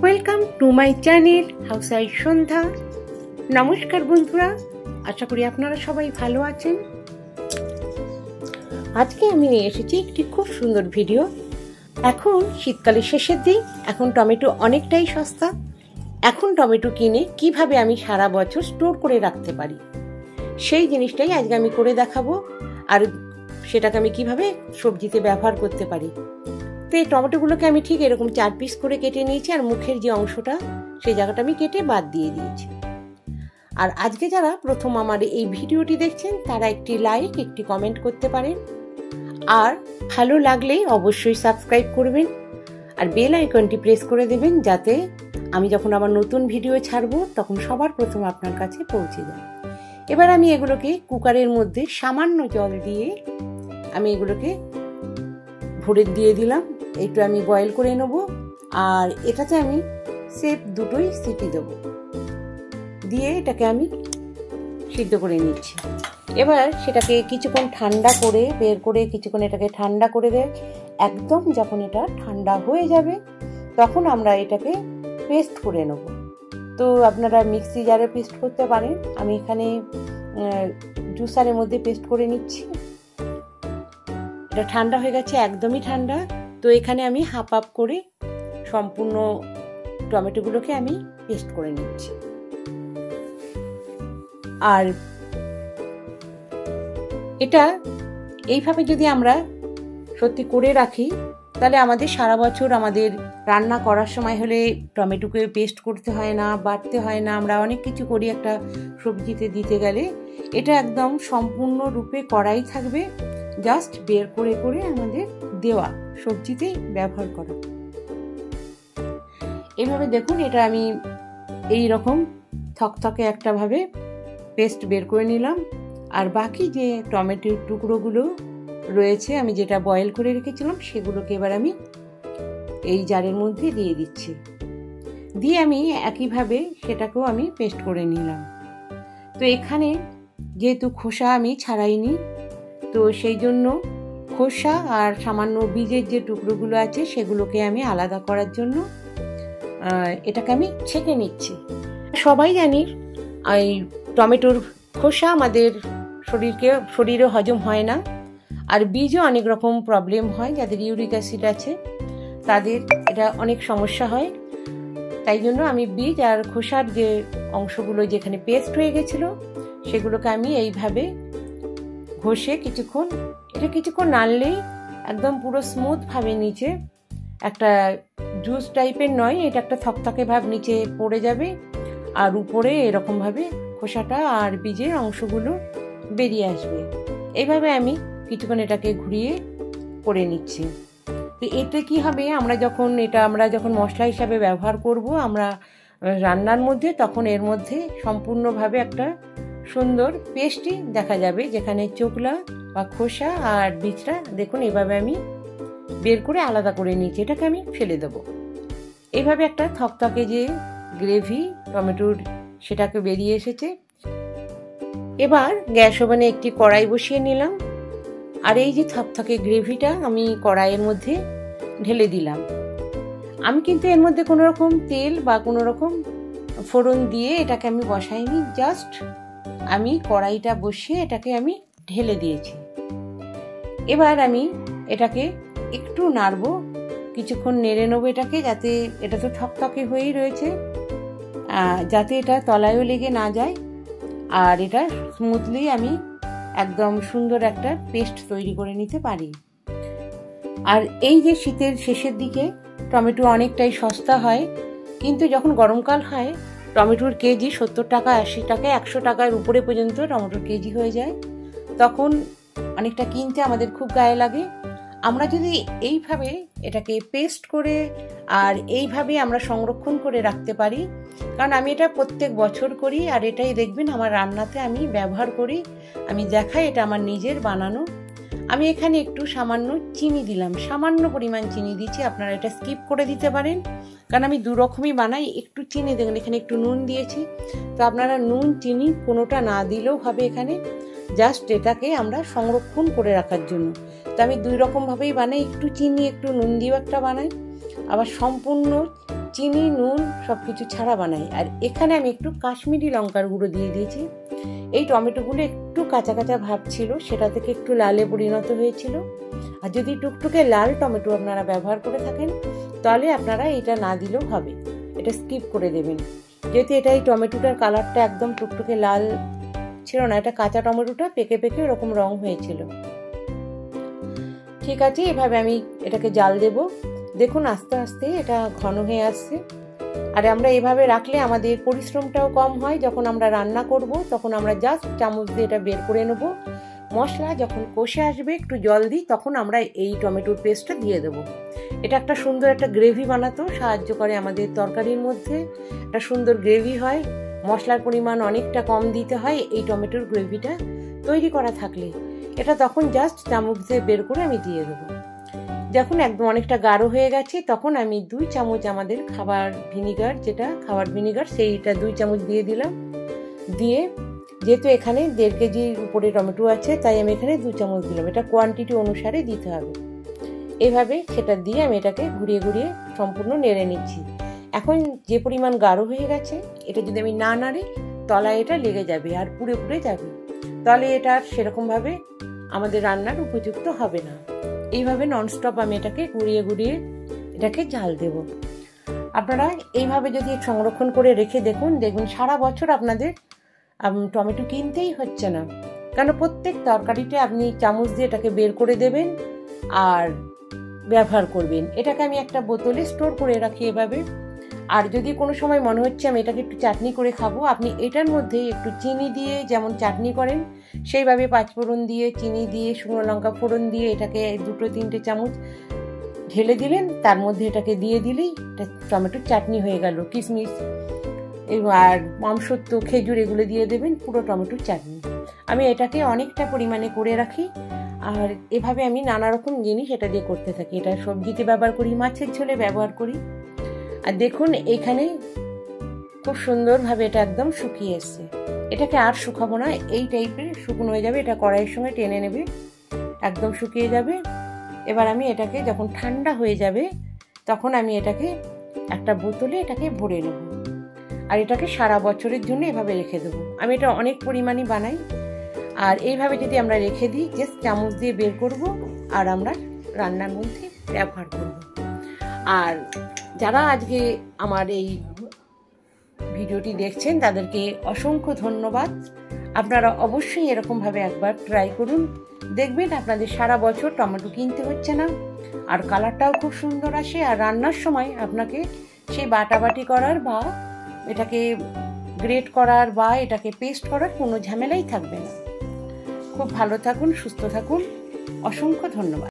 Welcome to my channel house wife Sandhya. নমস্কার বন্ধুরা, আশা করি আপনারা সবাই ভালো আছেন। আজকে আমি নিয়ে এসেছি একটি খুব সুন্দর ভিডিও। এখন শীতকালের শেষের দিন, এখন টমেটো অনেকটাই সস্তা। এখন টমেটো কিনে কিভাবে আমি সারা বছর স্টোর করে রাখতে পারি সেই জিনিসটাই আজকে আমি করে দেখাবো, আর সেটাকে আমি কিভাবে সবজিতে ব্যবহার করতে পারি। তো এই টমেটোগুলোকে আমি ঠিক এরকম 4 পিস করে কেটে নিয়েছি, আর মুখের যে অংশটা সেই জায়গাটা আমি কেটে বাদ দিয়ে দিয়েছি। আর আজকে যারা প্রথম আমার এই ভিডিওটি দেখছেন তারা একটি লাইক, একটি কমেন্ট করতে পারেন, আর ভালো লাগলেই অবশ্যই সাবস্ক্রাইব করবেন আর বেল আইকনটি প্রেস করে দেবেন, যাতে আমি যখন আবার নতুন ভিডিও ছাড়বো তখন সবার প্রথম আপনার কাছে পৌঁছে যায়। এবার আমি এগুলোকে কুকারের মধ্যে সামান্য জল দিয়ে আমি এগুলোকে ভরে দিয়ে দিলাম। একটু আমি বয়েল করে নেব, আর এটাতে আমি সেফ দুটোই সিটি দেব, দিয়ে এটাকে আমি সিদ্ধ করে নিচ্ছি। এবার সেটাকে কিছুক্ষণ ঠান্ডা করে বের করে কিছুক্ষণ এটাকে ঠান্ডা করে দেয়। একদম যখন এটা ঠান্ডা হয়ে যাবে তখন আমরা এটাকে পেস্ট করে নেব। তো আপনারা মিক্সি জারে পেস্ট করতে পারেন, আমি এখানে জুসারের মধ্যে পেস্ট করে নিচ্ছি। এটা ঠান্ডা হয়ে গেছে, একদমই ঠান্ডা। তো এখানে আমি হাফ হাফ করে সম্পূর্ণ টমেটোগুলোকে আমি পেস্ট করে নিচ্ছি। আর এটা এইভাবে যদি আমরা সত্যি করে রাখি তাহলে আমাদের সারা বছর আমাদের রান্না করার সময় হলে টমেটোকে পেস্ট করতে হয় না, বাটতে হয় না। আমরা অনেক কিছু করি একটা সবজিতে দিতে গেলে, এটা একদম সম্পূর্ণরূপে করাই থাকবে, জাস্ট বের করে করে আমাদের দেওয়া সবজিতে ব্যবহার করা। এইভাবে দেখুন, এটা আমি এই রকম থকথকে একটা ভাবে পেস্ট বের করে নিলাম। আর বাকি যে টমেটোর টুকরোগুলো রয়েছে আমি যেটা বয়েল করে রেখেছিলাম সেগুলোকে এবার আমি এই জারের মধ্যে দিয়ে দিচ্ছি। দিয়ে আমি একইভাবে সেটাকেও আমি পেস্ট করে নিলাম। তো এখানে যেহেতু খোসা আমি ছাড়াইনি, তো সেই জন্য খোসা আর সামান্য বীজের যে টুকরোগুলো আছে সেগুলোকে আমি আলাদা করার জন্য এটাকে আমি ছেঁকে নিচ্ছি। সবাই জানি এই টমেটোর খোসা আমাদের শরীরে হজম হয় না, আর বীজও অনেক রকম প্রবলেম হয়। যাদের ইউরিক অ্যাসিড আছে তাদের এটা অনেক সমস্যা হয়। তাই জন্য আমি বীজ আর খোসার যে অংশগুলো যেখানে পেস্ট হয়ে গেছিলো সেগুলোকে আমি এইভাবে ঘষে কিছুক্ষণ নাড়লেই একদম পুরো স্মুথ ভাবে নিচে একটা জুস টাইপের নয়, এটা একটা থকথকে ভাব নিচে পড়ে যাবে, আর উপরে এরকম ভাবে খোসাটা আর বীজের অংশগুলো বেরিয়ে আসবে। এইভাবে আমি কিছুক্ষণ এটাকে ঘুরিয়ে করে নিচ্ছি। তো এতে কি হবে, আমরা যখন মশলা হিসাবে ব্যবহার করব আমরা রান্নার মধ্যে, তখন এর মধ্যে সম্পূর্ণভাবে একটা সুন্দর পেস্টই দেখা যাবে, যেখানে চোকলা বা খোসা আর বীজটা দেখুন এভাবে আমি বের করে আলাদা করে নিচ্ছি। এটাকে আমি ফেলে দেবো। এইভাবে একটা থকথকে যে গ্রেভি টমেটোর সেটাকে বেরিয়ে এসেছে। এবার গ্যাস ওভেনে একটি কড়াই বসিয়ে নিলাম, আর এই যে থকথকে গ্রেভিটা আমি কড়াইয়ের মধ্যে ঢেলে দিলাম। আমি কিন্তু এর মধ্যে কোনো রকম তেল বা কোনো রকম ফোড়ন দিয়ে এটাকে আমি বসাইনি, জাস্ট আমি কড়াইটা বসিয়ে এটাকে আমি ঢেলে দিয়েছি। এবার আমি এটাকে একটু নাড়বো, কিছুক্ষণ নেড়ে নেবো এটাকে, যাতে এটা তো থকথকে হয়েই রয়েছে, যাতে এটা তলায়ও লেগে না যায়, আর এটা স্মুথলি আমি একদম সুন্দর একটা পেস্ট তৈরি করে নিতে পারি। আর এই যে শীতের শেষের দিকে টমেটো অনেকটাই সস্তা হয়, কিন্তু যখন গরমকাল হয় টমেটোর কেজি 70 টাকা, 80 টাকা, 100 টাকার উপরে পর্যন্ত টমেটোর কেজি হয়ে যায়, তখন অনেকটা কিনতে আমাদের খুব গায়ে লাগে। আমরা যদি এইভাবে এটাকে পেস্ট করে আর এইভাবে আমরা সংরক্ষণ করে রাখতে পারি, কারণ আমি এটা প্রত্যেক বছর করি, আর এটাই দেখবেন আমার রান্নাতে আমি ব্যবহার করি, আমি দেখাই এটা আমার নিজের বানানো। আমি এখানে একটু সামান্য চিনি দিলাম, সামান্য পরিমাণ চিনি দিচ্ছি, আপনারা এটা স্কিপ করে দিতে পারেন, কারণ আমি দু রকমই বানাই। একটু চিনি দেখুন, এখানে একটু নুন দিয়েছি, তো আপনারা নুন চিনি কোনোটা না দিলেও হবে, এখানে জাস্ট এটাকে আমরা সংরক্ষণ করে রাখার জন্য। তো আমি দুই রকমভাবেই বানাই, একটু চিনি একটু নুন দিয়েও একটা বানাই, আবার সম্পূর্ণ চিনি নুন সব কিছু ছাড়া বানাই। আর এখানে আমি একটু কাশ্মীরি লঙ্কার গুঁড়ো দিয়ে দিয়েছি। এই টমেটোগুলো একটু কাঁচা কাঁচা ভাব ছিল, সেটা থেকে একটু লালে পরিণত হয়েছিল। আর যদি টুকটুকে লাল টমেটো আপনারা ব্যবহার করে থাকেন তাহলে আপনারা এটা না দিলেও হবে, এটা স্কিপ করে দেবেন। যেহেতু এটা এই টমেটোটার কালারটা একদম টুকটুকে লাল ছিল না, এটা কাঁচা টমেটোটা পেকে পেকে ওরকম রং হয়েছিল। ঠিক আছে, এভাবে আমি এটাকে জাল দেব। দেখুন আস্তে আস্তে এটা ঘন হয়ে আসছে। আর আমরা এভাবে রাখলে আমাদের পরিশ্রমটাও কম হয়। যখন আমরা রান্না করব তখন আমরা জাস্ট চামচ দিয়ে এটা বের করে নেব। মশলা যখন কষে আসবে একটু জল দিই, তখন আমরা এই টমেটোর পেস্টটা দিয়ে দেবো। এটা একটা সুন্দর একটা গ্রেভি বানাতেও সাহায্য করে, আমাদের তরকারির মধ্যে একটা সুন্দর গ্রেভি হয়। মশলার পরিমাণ অনেকটা কম দিতে হয় এই টমেটোর গ্রেভিটা তৈরি করা থাকলে। এটা তখন জাস্ট চামচ দিয়ে বের করে আমি দিয়ে দেবো। যখন একদম অনেকটা গাঢ় হয়ে গেছে তখন আমি 2 চামচ আমাদের খাবার ভিনিগার, যেটা খাবার ভিনিগার, সেইটা 2 চামচ দিয়ে দিলাম। দিয়ে যেহেতু এখানে 1.5 কেজির উপরে টমেটো আছে তাই আমি এখানে 2 চামচ দিলাম। এটা কোয়ান্টিটি অনুসারে দিতে হবে। এইভাবে সেটা দিয়ে আমি এটাকে ঘুরিয়ে ঘুরিয়ে সম্পূর্ণ নেড়ে নিচ্ছি। এখন যে পরিমাণ গাঢ় হয়ে গেছে, এটা যদি আমি না নাড়ি তলায় এটা লেগে যাবে আর পুড়ে পুড়ে যাবে, তাহলে এটা আর সেরকমভাবে আমাদের রান্নার উপযুক্ত হবে না। এইভাবে ননস্টপ আমি এটাকে ঘুরিয়ে ঘুরিয়ে এটাকে জাল দেব। আপনারা এইভাবে যদি সংরক্ষণ করে রেখে দেখবেন সারা বছর আপনাদের টমেটো কিনতেই হচ্ছে না। কেন, প্রত্যেক তরকারিতে আপনি চামচ দিয়ে এটাকে বের করে দেবেন আর ব্যবহার করবেন। এটাকে আমি একটা বোতলে স্টোর করে রাখি এভাবে। আর যদি কোনো সময় মনে হচ্ছে আমি এটাকে একটু চাটনি করে খাবো, আপনি এটার মধ্যে একটু চিনি দিয়ে যেমন চাটনি করেন সেইভাবে 5 ফোড়ন দিয়ে, চিনি দিয়ে, শুকনো লঙ্কা ফোড়ন দিয়ে এটাকে 2-3টে চামচ ঢেলে দিলেন, তার মধ্যে এটাকে দিয়ে দিলেই এটা টমেটোর চাটনি হয়ে গেল। কিশমিশ আর আমসত্ত্ব, খেজুর এগুলো দিয়ে দেবেন, পুরো টমেটোর চাটনি। আমি এটাকে অনেকটা পরিমাণে করে রাখি। আর এভাবে আমি নানা রকম জিনিস এটা দিয়ে করতে থাকি। এটা সবজিতে ব্যবহার করি, মাছের ঝোলে ব্যবহার করি। আর দেখুন এখানে খুব সুন্দরভাবে এটা একদম শুকিয়ে এসছে। এটাকে আর শুকাবো না, এই টাইপের শুকনো হয়ে যাবে। এটা কড়াইয়ের সঙ্গে টেনে নেবে, একদম শুকিয়ে যাবে। এবার আমি এটাকে যখন ঠান্ডা হয়ে যাবে তখন আমি এটাকে একটা বোতলে এটাকে ভরে নেব। আর এটাকে সারা বছরের জন্য এভাবে রেখে দেবো। আমি এটা অনেক পরিমাণে বানাই। আর এইভাবে যদি আমরা রেখে দিই, জাস্ট চামচ দিয়ে বের করব আর আমরা রান্নার মধ্যে ব্যবহার করব। আর যারা আজকে আমার এই ভিডিওটি দেখছেন তাদেরকে অসংখ্য ধন্যবাদ। আপনারা অবশ্যই এরকমভাবে একবার ট্রাই করুন, দেখবেন আপনাদের সারা বছর টমেটো কিনতে হচ্ছে না। আর কালারটাও খুব সুন্দর আসে। আর রান্নার সময় আপনাকে সেই বাটাবাটি করার বা এটাকে গ্রেট করার বা এটাকে পেস্ট করার কোনো ঝামেলাই থাকবে না। খুব ভালো থাকুন, সুস্থ থাকুন। অসংখ্য ধন্যবাদ।